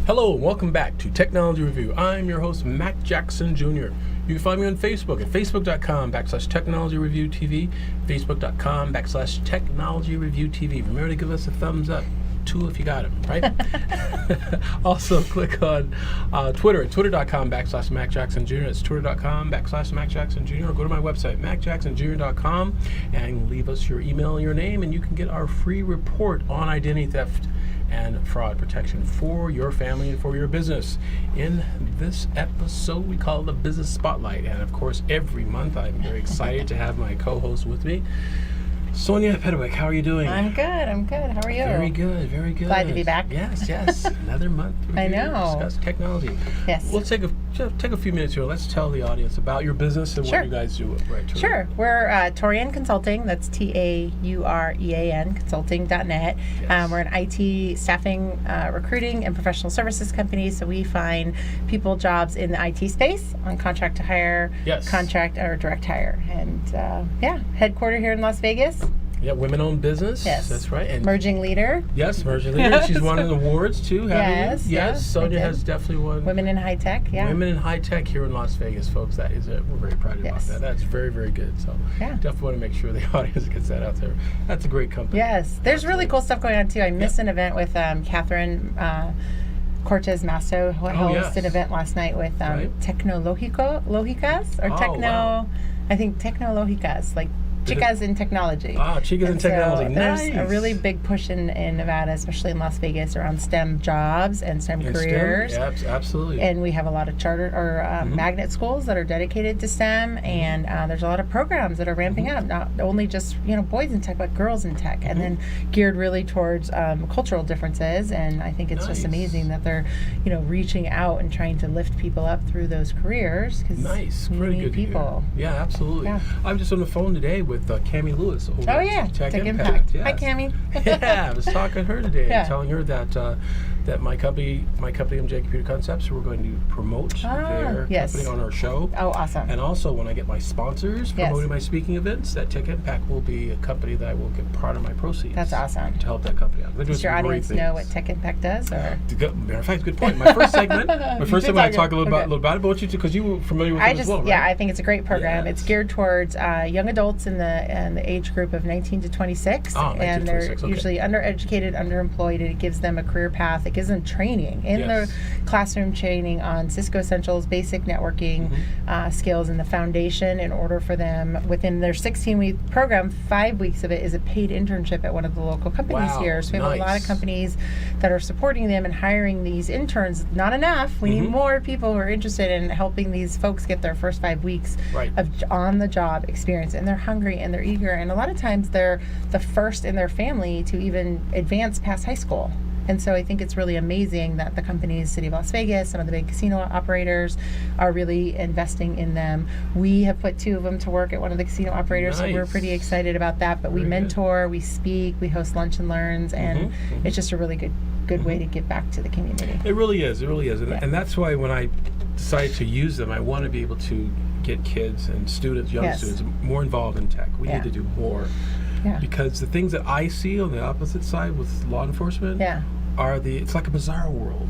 Hello and welcome back to Technology Review. I'm your host, Mac Jackson Jr. You can find me on Facebook at facebook.com/Technology Review TV, facebook.com/Technology Review TV. Remember to give us a thumbs up. 2 if you got it, right? Also, click on Twitter at twitter.com/Mac Jackson Jr. It's twitter.com/Mac Jackson Jr. Or go to my website, macjacksonjr.com, and leave us your email and your name, and you can get our free report on identity theft and fraud protection for your family and for your business. In this episode, we call it the Business Spotlight. And of course, every month, I'm very excited to have my co-host with me, Sonia Pedowick. How are you doing? I'm good. How are you? Very good. Glad to be back. Yes. Another month. I know. Discuss technology. Yes. We'll take a few minutes here. Let's tell the audience about your business and what you guys do. Sure. We're Taurean Consulting. That's TAUREAN Consulting.net. Yes. We're an IT staffing, recruiting, and professional services company. So we find people jobs in the IT space on contract to hire, contract or direct hire, and headquartered here in Las Vegas. Yeah, women-owned business. Yes, that's right. And Merging Leader. Yes, Merging Leader. She's won an awards too. Yes. Sonia has definitely won. Women in High Tech. Yeah. Women in High Tech here in Las Vegas, folks. That is it. We're very proud about that. That's very, very good. So definitely want to make sure the audience gets that out there. That's a great company. Yes, there's really cool stuff going on too. I missed an event with Catherine Cortez Masto, who hosted an event last night with Tecnológicas or I think Tecnológicas, like Chicas in Technology. Chicas in Technology. There's a really big push in Nevada, especially in Las Vegas, around STEM jobs and STEM careers. STEM? Yeah, absolutely. And we have a lot of charter or magnet schools that are dedicated to STEM, and there's a lot of programs that are ramping up, not only just boys in tech, but girls in tech, and then geared really towards cultural differences. And I think it's just amazing that they're reaching out and trying to lift people up through those careers. Nice, pretty good people. Yeah, absolutely. Yeah. I'm just on the phone today with Cami Lewis over Tech Impact. Yes. Hi, Cami. I was talking to her today and telling her that that my company MJ Computer Concepts, we're going to promote their company on our show. Oh, awesome. And also when I get my sponsors promoting my speaking events, that Tech Impact will be a company that I will get part of my proceeds. That's awesome. To help that company out. Does your audience know what Tech Impact does? Or? Matter of fact, good point. My first segment, I talk a little about it, but because you were familiar with it as well, right? Yeah, I think it's a great program. It's geared towards young adults in the age group of 19 to 26. And they're usually undereducated, underemployed, and it gives them a career path. It gives them training in the classroom training on Cisco Essentials, basic networking skills, and the foundation in order for them within their 16-week program. 5 weeks of it is a paid internship at one of the local companies here. So we have a lot of companies that are supporting them and hiring these interns. Not enough. We need more people who are interested in helping these folks get their first 5 weeks of on-the-job experience. And they're hungry and they're eager. And a lot of times they're the first in their family to even advance past high school. And so I think it's really amazing that the companies, City of Las Vegas, some of the big casino operators are really investing in them. We have put 2 of them to work at one of the casino operators, so we're pretty excited about that. But we mentor, we speak, we host lunch and learns, and it's just a really good way to give back to the community. It really is. And that's why when I decided to use them, I want to be able to get kids and students, young students, more involved in tech. We need to do more. Because the things that I see on the opposite side with law enforcement it's like a bizarre world.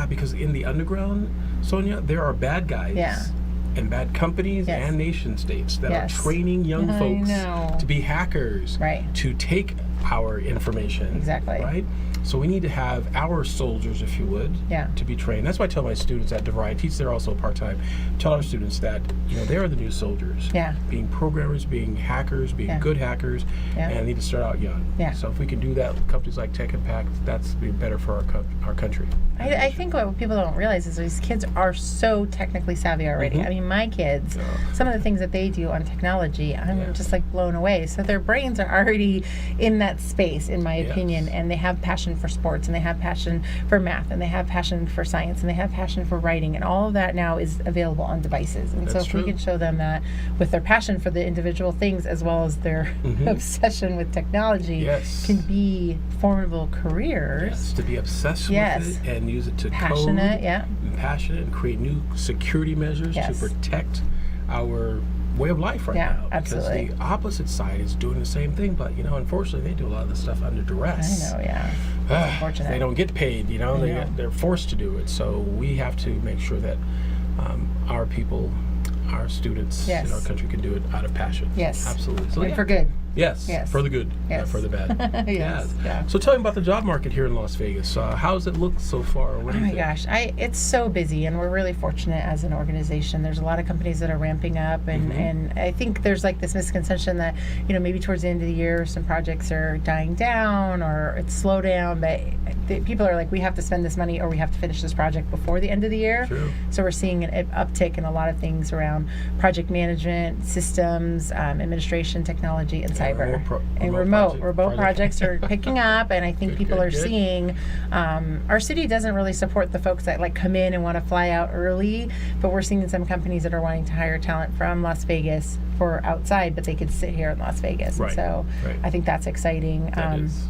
Because in the underground, Sonia, there are bad guys and bad companies and nation states that are training young folks to be hackers, to take our information. Right? So we need to have our soldiers, if you would, to be trained. That's why I tell my students at DeVry, I teach there also part-time, tell our students that they are the new soldiers. Being programmers, being hackers, being good hackers, and need to start out young. So if we can do that with companies like Tech Impact, that's be better for our country. I think what people don't realize is these kids are so technically savvy already. I mean, my kids, some of the things that they do on technology, I'm just like blown away. So their brains are already in that space, in my opinion, and they have passion for sports, and they have passion for math, and they have passion for science, and they have passion for writing, and all of that now is available on devices. And so if we can show them that with their passion for the individual things as well as their obsession with technology can be formidable careers. To be obsessed with it and use it to passionate and create new security measures to protect our way of life right now. Absolutely. Because the opposite side is doing the same thing, but unfortunately, they do a lot of this stuff under duress. I know, yeah. It's unfortunate. They don't get paid. They're forced to do it. So we have to make sure that our people, our students in our country can do it out of passion. Yes. Absolutely. So, and for good. Yes. For the good, not for the bad. Yes. Yeah. So tell me about the job market here in Las Vegas. How does it look so far? What do you think? Gosh, it's so busy, and we're really fortunate as an organization. There's a lot of companies that are ramping up, and I think there's like this misconception that maybe towards the end of the year some projects are dying down or it's slow down, but people are like, we have to spend this money or we have to finish this project before the end of the year. True. So we're seeing an uptick in a lot of things around project management, systems, administration, technology, and cyber. Remote projects are picking up, and I think people are seeing our city doesn't really support the folks that like come in and want to fly out early, but we're seeing some companies that are wanting to hire talent from Las Vegas for outside, but they could sit here in Las Vegas. Right. So I think that's exciting. That is.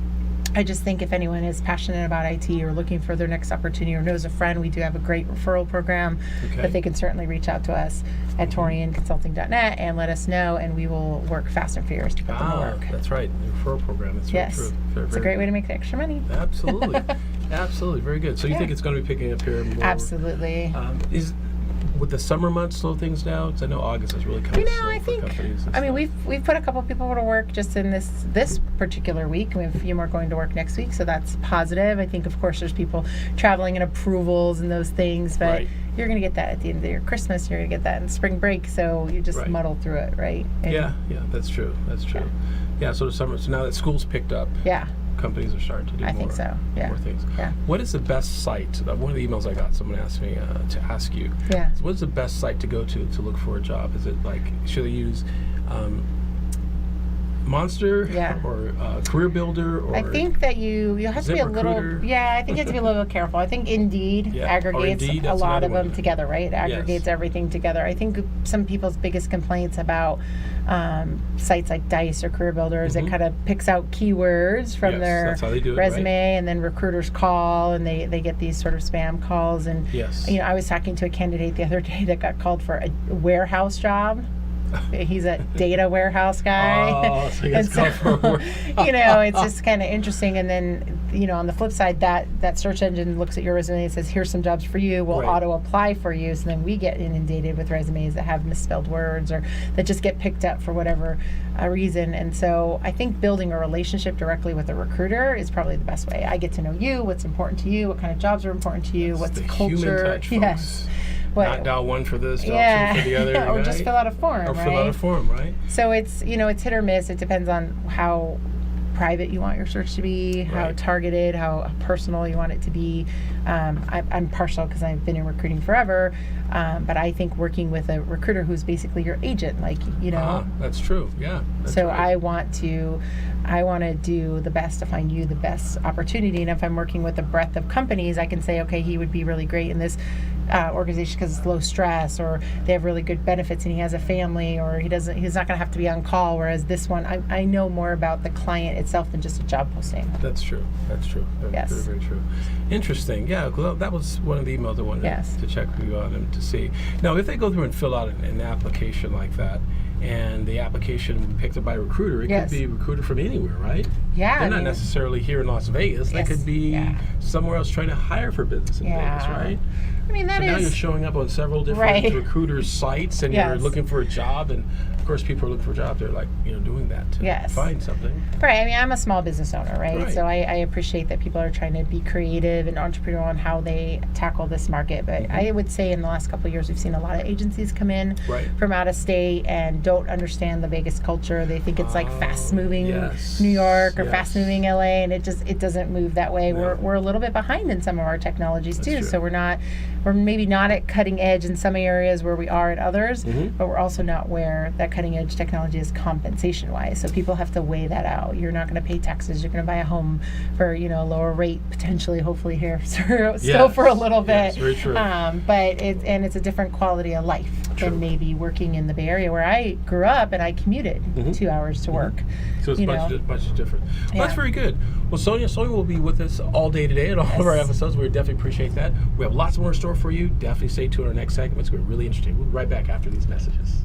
I just think if anyone is passionate about IT or looking for their next opportunity or knows a friend, we do have a great referral program that they can certainly reach out to us at torianconsulting.net and let us know, and we will work fast and furious to put them to work. That's right, the referral program. That's very true. It's a great way to make extra money. Absolutely. Absolutely. Very good. So you think it's going to be picking up here more? Absolutely. Would the summer months slow things down? Because I know August is really kind of slow for companies. I mean, we've put a couple people to work just in this particular week. We have a few more going to work next week, so that's positive. I think, of course, there's people traveling and approvals and those things, but you're going to get that at the end of your Christmas. You're going to get that in spring break, so you just muddle through it, right? And yeah, that's true. That's true. Yeah, so the summer. So now that school's picked up. Yeah. Companies are starting to do more things. Yeah. What is the best site? One of the emails I got, someone asked me to ask you. Yeah. What is the best site to go to look for a job? Is it like, should they use Monster or Career Builder? Or I think that you have to be a little. Yeah, I think you have to be a little careful. I think Indeed aggregates a lot of them together, right? It aggregates everything together. I think some people's biggest complaints about sites like Dice or Career Builder is it kind of picks out keywords from their resume, and then recruiters call and they get these sort of spam calls. And I was talking to a candidate the other day that got called for a warehouse job. He's a data warehouse guy. Oh, so and so, it's just kind of interesting. And then, on the flip side, that search engine looks at your resume and says, here's some jobs for you. We'll auto apply for you. So then we get inundated with resumes that have misspelled words or that just get picked up for whatever reason. And so I think building a relationship directly with a recruiter is probably the best way. I get to know you, what's important to you, what kind of jobs are important to you, what's the culture. Human touch, folks. Not dial one for this, dial two for the other. Or just fill out a form, fill out a form, right? So it's, it's hit or miss. It depends on how private you want your search to be, how targeted, how personal you want it to be. I'm partial because I've been in recruiting forever, but I think working with a recruiter who's basically your agent, that's true. Yeah. So right. I want to do the best to find you the best opportunity, and if I'm working with a breadth of companies, I can say, okay, he would be really great in this organization because it's low stress, or they have really good benefits and he has a family, or he's not going to have to be on call, whereas this one I know more about the client itself than just a job posting. That's true. That's very, very true. Interesting. Yeah, that was one of the emails I wanted to check with you on and to see. Now, if they go through and fill out an application like that, and the application will be picked up by a recruiter, it could be a recruiter from anywhere, right? Yeah. They're not necessarily here in Las Vegas. They could be somewhere else trying to hire for business in Vegas, right? I mean, now you're showing up on several different recruiters' sites, and you're looking for a job, and of course people are looking for a job. They're like, doing that to find something. Right. I mean, I'm a small business owner, right? So I appreciate that people are trying to be creative and entrepreneurial on how they tackle this market. But I would say in the last couple of years, we've seen a lot of agencies come in from out of state and don't understand the Vegas culture. They think it's like fast-moving New York or fast-moving LA, and it doesn't move that way. No. We're a little bit behind in some of our technologies too. So we're maybe not at cutting edge in some areas where we are in others, but we're also not where that cutting edge technology is compensation wise. So people have to weigh that out. You're not going to pay taxes. You're going to buy a home for a lower rate, potentially, hopefully here still for a little bit. Yes, very true. But it's a different quality of life than maybe working in the Bay Area where I grew up and I commuted 2 hours to work. So it's much different. Well, that's very good. Well, Sonia will be with us all day today at all of our episodes. We definitely appreciate that. We have lots more in store for you. Definitely stay tuned on our next segment. It's going to be really interesting. We'll be right back after these messages.